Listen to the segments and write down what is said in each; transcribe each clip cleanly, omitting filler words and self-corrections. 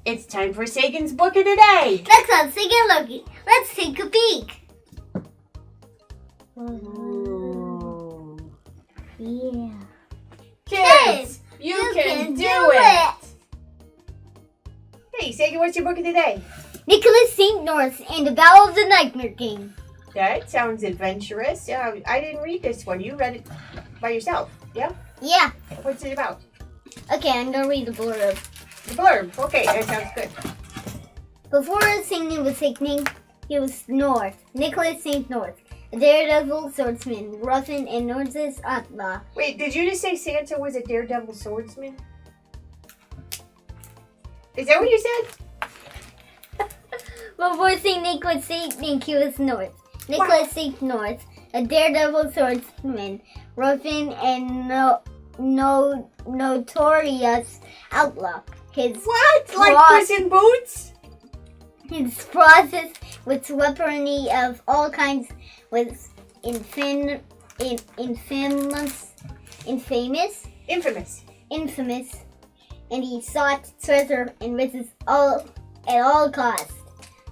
It's time for Sagan's book of the day. Let's on Sagan Loki. Let's take a peek. Ooh. Yeah. Kids, you can do it. Hey, Sagan, what's your book of the day? Nicholas St. North and the Battle of the Nightmare King. That sounds adventurous. Yeah, I didn't read this one. You read it by yourself, yeah? Yeah. What's it about? Okay, I'm gonna read the blurb. The blurb. Okay, that sounds good. Before Satan was sickening, he was North. Nicholas St. North, a daredevil swordsman, ruffian, and Norse's outlaw. Wait, did you just say Santa was a daredevil swordsman? Is that what you said? Before St. Nicholas Satan, he was North. Nicholas St. North, a daredevil swordsman, ruffian, and notorious outlaw. His what? Like Puss in Boots? His process with weaponry of all kinds was infamous, and he sought treasure and riches at all costs.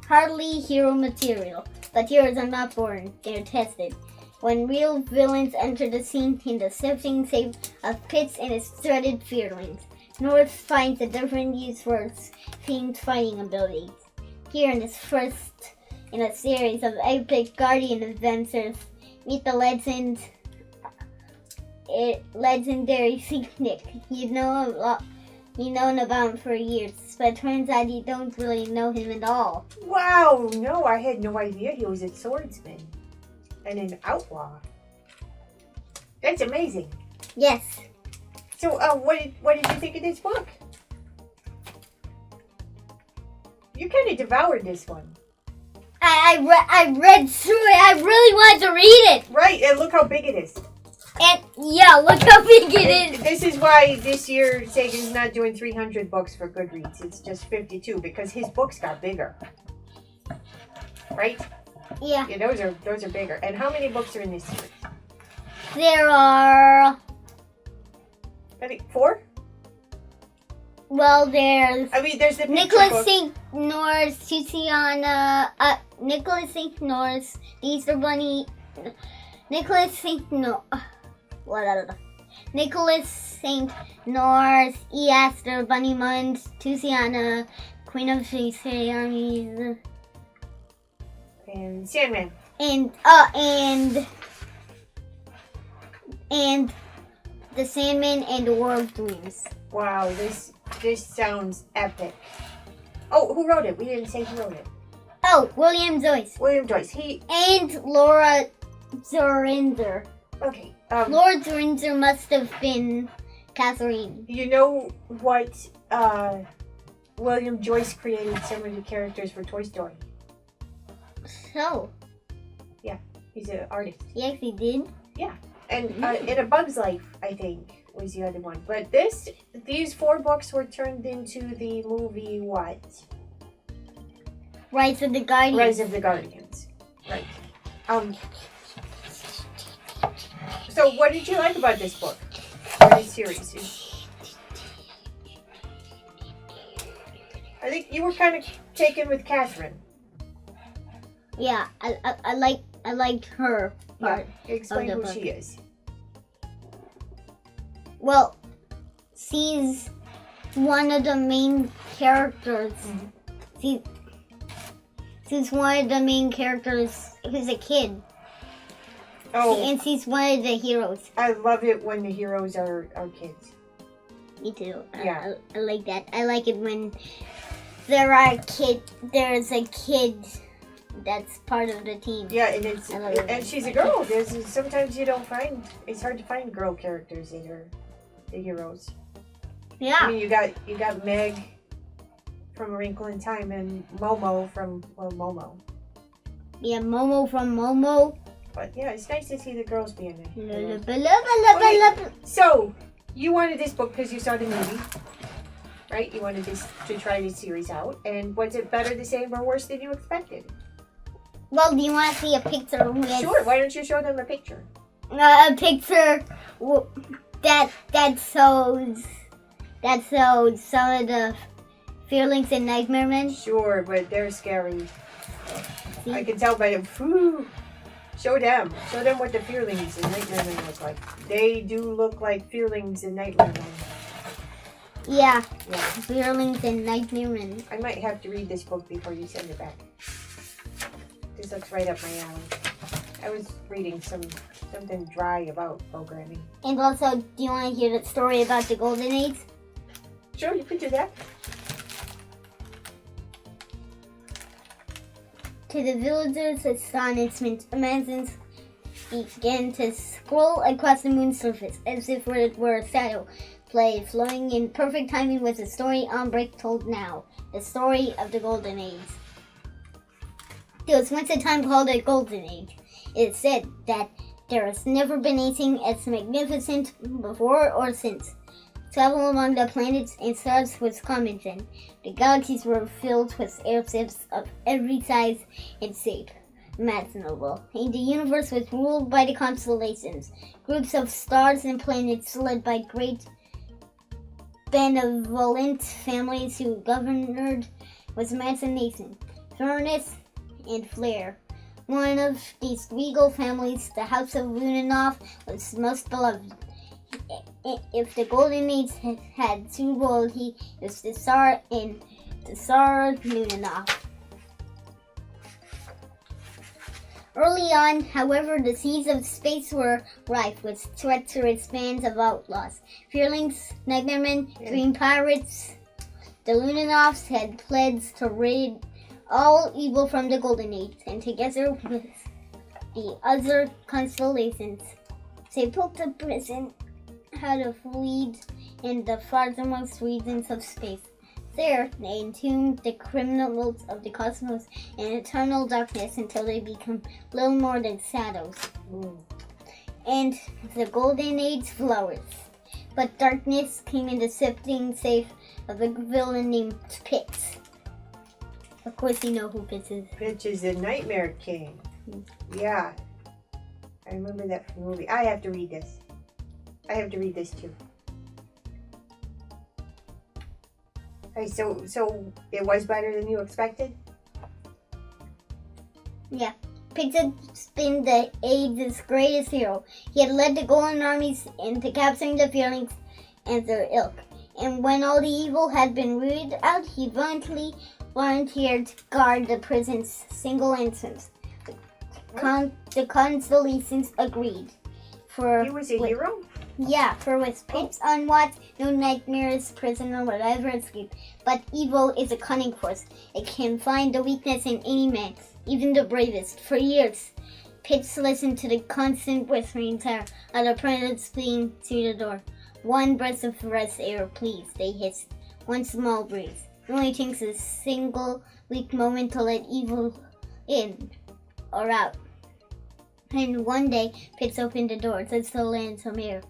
Hardly hero material, but heroes are not born; they are tested. When real villains enter the scene in the shifting shape of pits and his dreaded Fearlings, North finds a different use for his themed fighting abilities. Here in this first in a series of epic Guardian adventures, meet the legendary Nick. You've known about him for years, but it turns out you don't really know him at all. Wow, no, I had no idea he was a swordsman and an outlaw. That's amazing. Yes. So, what did you think of this book? You kind of devoured this one. I read through it. I really wanted to read it. Right, and look how big it is. And yeah, look how big it is. This is why this year Sagan's not doing 300 books for Goodreads. It's just 52 because his books got bigger. Right? Yeah. Yeah, those are bigger. And how many books are in this series? There are, I think 4? well, there's there's the picture Nicholas book. St. North, Tiziana, Nicholas St. North, the Easter Bunny, Nicholas St. North, Nicholas St. North, Easter Bunny Mund, Tiziana, Queen of the Armies, And Sandman. and the Sandman and the World Dreams. Wow, this sounds epic. Oh, who wrote it? We didn't say who wrote it. Oh, William Joyce. William Joyce. And Laura Zorinder. Okay. Laura Zorinder must have been Catherine. You know what? William Joyce created some of the characters for Toy Story. So, Yeah, he's an artist. he actually did. And in A Bug's Life, I think, was the other one. But these 4 books were turned into the movie what? Rise of the Guardians. Rise of the Guardians. Right. So what did you like about this book? Or this series? I think you were kind of taken with Catherine. Yeah, I liked her part. Explain of who the she book. is. Well, she's one of the main characters. Mm-hmm. She's one of the main characters who's a kid. Oh, And she's one of the heroes. I love it when the heroes are kids. Me too. Yeah. I like that. I like it when there's a kid that's part of the team. Yeah, and I she's a girl. Sometimes it's hard to find girl characters that are the heroes. Yeah. I mean, you got Meg from A Wrinkle in Time and Momo from Momo. Yeah, Momo from Momo. But yeah, it's nice to see the girls being there. Okay. So, you wanted this book because you saw the movie, right? You wanted to try this series out. And was it better, the same, or worse than you expected? Well, do you want to see a picture? Sure. Why don't you show them a picture? A picture that shows some of the Fearlings and Nightmare Men. Sure, but they're scary. See? I can tell by them. Whew. Show them. Show them what the Fearlings and Nightmare Men look like. They do look like Fearlings and Nightmare Men. Yeah, Yeah. Fearlings and Nightmare Men. I might have to read this book before you send it back. This looks right up my alley. I was reading something dry about programming. And also, do you want to hear the story about the Golden Age? Sure, you could do that. To the villagers' astonishment, Amazons began to scroll across the moon's surface as if it were a shadow play, flowing in perfect timing with the story Ombric told now, the story of the Golden Age. There was once a time called the Golden Age. It is said that there has never been anything as magnificent before or since. Travel among the planets and stars was common then. The galaxies were filled with airships of every size and shape imaginable, and the universe was ruled by the constellations, groups of stars and planets led by great benevolent families who governed with imagination, fairness, and flair. One of these regal families, the House of Lunanoff, was most beloved. If the Golden Age had two royalty, it was the Tsar and the Tsar Lunanoff. Early on, however, the seas of space were rife with treacherous bands of outlaws, Fearlings, Nightmare Men, Green Pirates. The Lunanoffs had pledged to rid all evil from the Golden Age, and together with the other constellations, they built a prison how to flee in the farthermost regions of space. There, they entombed the criminals of the cosmos in eternal darkness until they become little more than shadows. And the Golden Age flourished. But darkness came in the shifting shape of a villain named Pitts. Of course you know who Pitts is. Pitch is the Nightmare King. Yeah. I remember that from the movie. I have to read this. I have to read this too. Okay, so it was better than you expected? Yeah. Pitts had been the age's greatest hero. He had led the Golden armies into capturing the Fearlings and their ilk. And when all the evil had been rooted out, he volunteered to guard the prison's single entrance. The constellations agreed. He was a hero? Yeah, for with Pitts on watch, no nightmares, prisoner will ever escape. But evil is a cunning force. It can find the weakness in any man, even the bravest. For years, Pitts listened to the constant whispering terror of the prisoners fleeing through the door. One breath of fresh air, please, they hissed. One small breeze. It only takes a single weak moment to let evil in or out. And one day, Pitts opened the door just to land some air.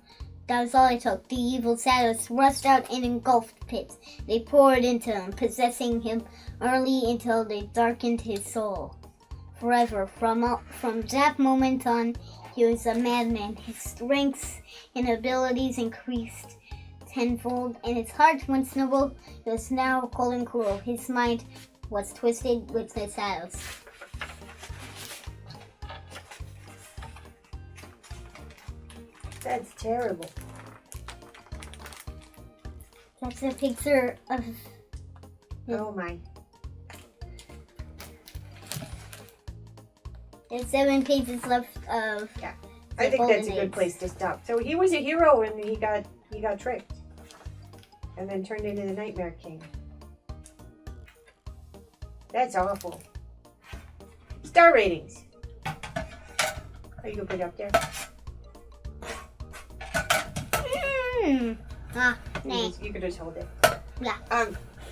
That was all it took. The evil shadows rushed out and engulfed Pitts. They poured into him, possessing him early until they darkened his soul. Forever, from that moment on, he was a madman. His strengths and abilities increased tenfold, and his heart, once noble, was now cold and cruel. His mind was twisted with the shadows. That's terrible. That's a picture of... Oh my. There's 7 pages left of... Yeah. I think that's a good place to stop. So he was a hero and he got tricked. And then turned into the Nightmare King. That's awful. Star ratings. Are you gonna put it up there? Nah. You could just hold it. Yeah.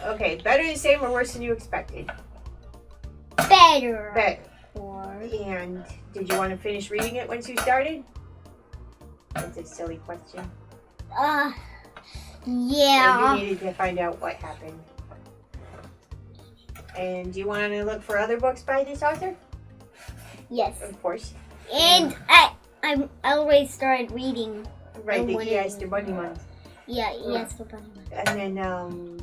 Okay, better, the same, or worse than you expected? Better. Better. Or... And did you want to finish reading it once you started? That's a silly question. Yeah. And you needed to find out what happened. And do you want to look for other books by this author? Yes. Of course. And I already started reading. Right, the He Asked the Bunny ones. Yeah, He Asked the Bunny ones. And then,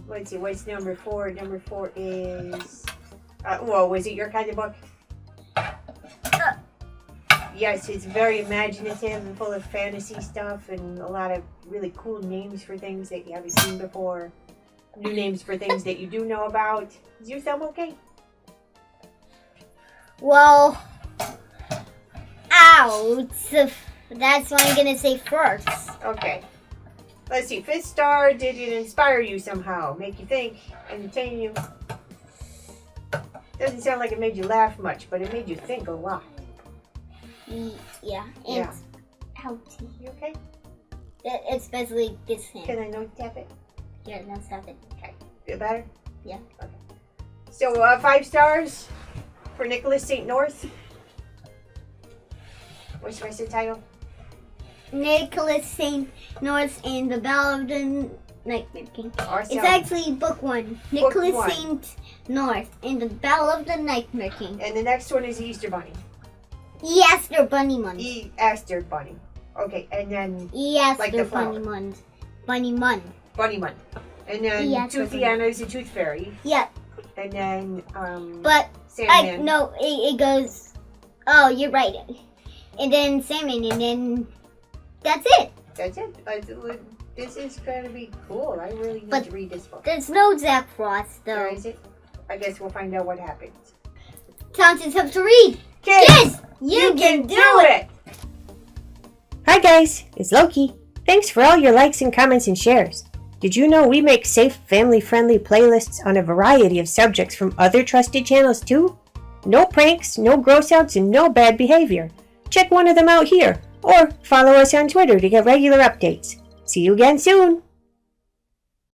let's see, what's number 4? Number 4 is, well, was it your kind of book? Yes, it's very imaginative and full of fantasy stuff and a lot of really cool names for things that you haven't seen before. New names for things that you do know about. Is your thumb okay? Well, ouch. That's what I'm gonna say first. Okay. Let's see. 5th star, did it inspire you somehow? Make you think? Entertain you? Doesn't sound like it made you laugh much, but it made you think a lot. Yeah. And Yeah. ouch. You okay? Especially this hand. Can I note tap it? Here, no, stop it. Okay. Feel better? Yeah. Okay. So, 5 stars for Nicholas St. North. What's the rest of the title? Nicholas St. North and the Bell of the Nightmare King. Awesome. It's actually book 1. Book Nicholas 1. St. North and the Bell of the Nightmare King. And the next one is Easter Bunny. Easter Bunny Month. Easter Bunny. Okay, and then Easter like the Bunny flower. Month. Bunny Month. Bunny Month. And then Easter Toothiana is a Tooth Fairy. Yeah, And then but Sandman. no, it goes. Oh, you're right. And then Salmon, and then that's it. That's it. This is going to be cool. I really need But to read this book. There's no Zack Frost though. There is it? I guess we'll find out what happens. Chances have to read. Kids, Yes, you can do it. Hi guys, it's Loki. Thanks for all your likes and comments and shares. Did you know we make safe, family-friendly playlists on a variety of subjects from other trusted channels too? No pranks, no gross-outs, and no bad behavior. Check one of them out here, or follow us on Twitter to get regular updates. See you again soon!